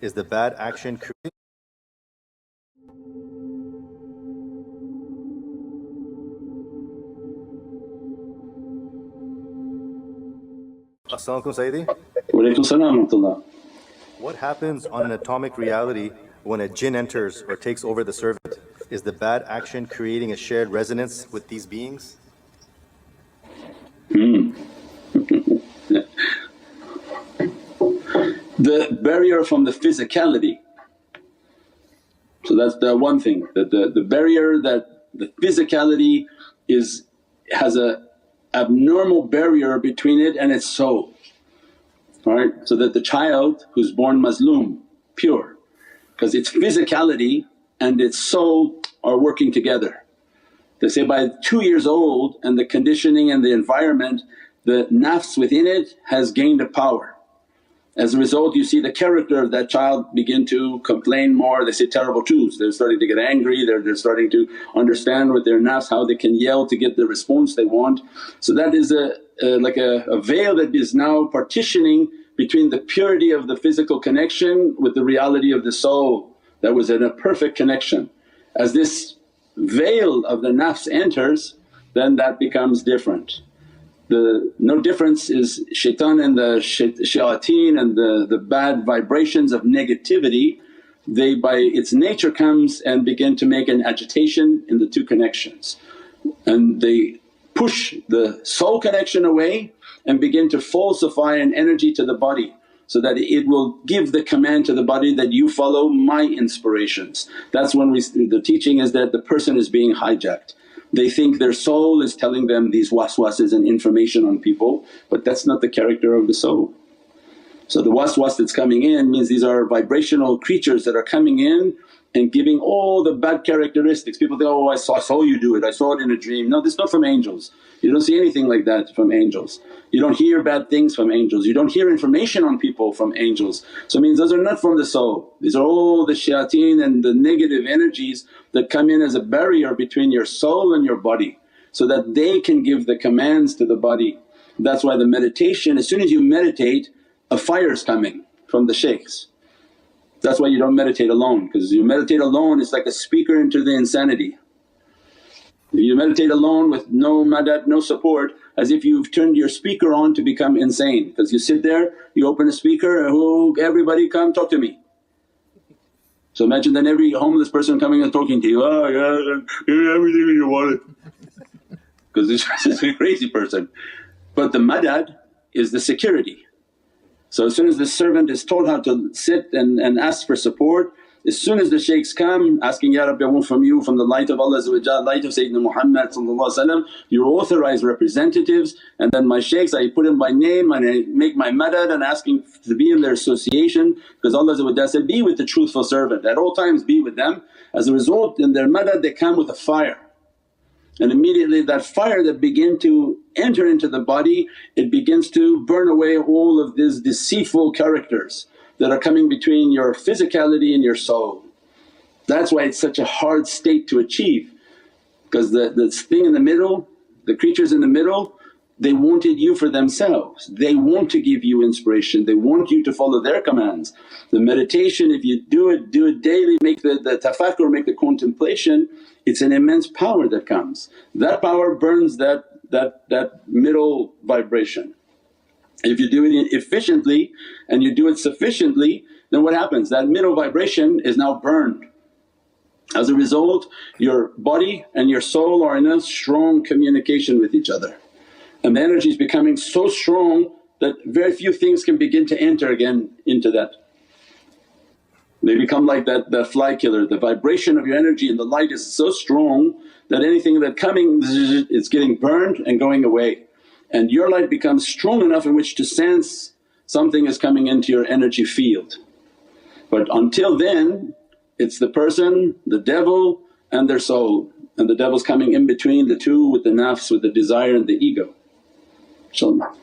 is the bad action creating? As-salamu alaykum, Sayyidi. Walaikum salam wa rahmatullah. What happens on an atomic reality when a jinn enters or takes over the servant? Is the bad action creating a shared resonance with these beings? The barrier from the physicality. So that's the one thing, that the barrier, that the physicality has a abnormal barrier between it and its soul. Alright, so that the child who's born Mazloom, pure, because its physicality and its soul are working together. They say by 2 years old and the conditioning and the environment, the nafs within it has gained a power. As a result you see the character of that child begin to complain more, they say terrible truths, they're starting to get angry, they're starting to understand with their nafs how they can yell to get the response they want. So that is like a veil that is now partitioning between the purity of the physical connection with the reality of the soul that was in a perfect connection. As this veil of the nafs enters, then that becomes different. No difference is shaitan and the shayateen and the bad vibrations of negativity, they by its nature comes and begin to make an agitation in the two connections, and they push the soul connection away and begin to falsify an energy to the body, so that it will give the command to the body that you follow my inspirations. That's when the teaching is that the person is being hijacked. They think their soul is telling them these waswases and information on people, but that's not the character of the soul. So the waswas that's coming in means these are vibrational creatures that are coming in and giving all the bad characteristics. People think, oh I saw you do it, I saw it in a dream. No, this is not from angels. You don't see anything like that from angels. You don't hear bad things from angels, you don't hear information on people from angels. So it means those are not from the soul, these are all the shayateen and the negative energies that come in as a barrier between your soul and your body, so that they can give the commands to the body. That's why the meditation, as soon as you meditate a fire's coming from the shaykhs. That's why you don't meditate alone, because you meditate alone it's like a speaker into the insanity. If you meditate alone with no madad, no support, as if you've turned your speaker on to become insane, because you sit there, you open a speaker and oh everybody come talk to me. So imagine then every homeless person coming and talking to you, oh yeah, give me everything you wanted, because this is a crazy person. But the madad is the security. So as soon as the servant is told how to sit and ask for support, as soon as the shaykhs come asking, Ya Rabbi I want from you, from the light of Allah, light of Sayyidina Muhammad, your authorized representatives, and then my shaykhs I put them by name and I make my madad and asking to be in their association, because Allah said, be with the truthful servant, at all times be with them. As a result in their madad they come with a fire, and immediately that fire that begin to enter into the body, it begins to burn away all of these deceitful characters that are coming between your physicality and your soul. That's why it's such a hard state to achieve, because the thing in the middle, the creatures in the middle, they wanted you for themselves, they want to give you inspiration, they want you to follow their commands. The meditation if you do it daily, make the tafakkur, make the contemplation, it's an immense power that comes. That power burns that middle vibration. If you do it efficiently and you do it sufficiently, then what happens? That middle vibration is now burned. As a result your body and your soul are in a strong communication with each other, and the energy is becoming so strong that very few things can begin to enter again into that. They become like that fly killer, the vibration of your energy and the light is so strong that anything that coming it's getting burned and going away, and your light becomes strong enough in which to sense something is coming into your energy field. But until then it's the person, the devil and their soul, and the devil's coming in between the two with the nafs, with the desire and the ego. InshaAllah.